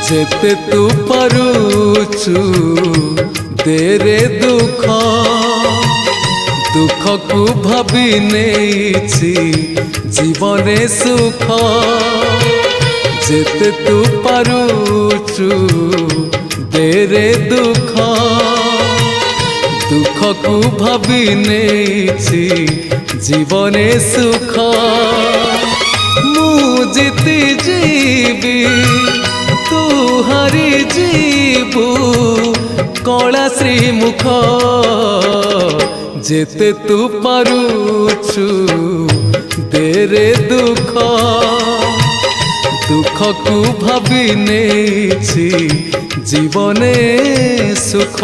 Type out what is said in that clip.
जेते तू पारुचु देरे दुख दुख को भाभी नेछि जीवने सुख जेते तू पारुचु देरे दुख दुख को भाभी नेछि जीवने सुख मु जीती जीवी तू हरी जीवु कला श्रीमुख जेते तू पारुचु देरे दुख दुख को भाभी नेछि जीवने सुख।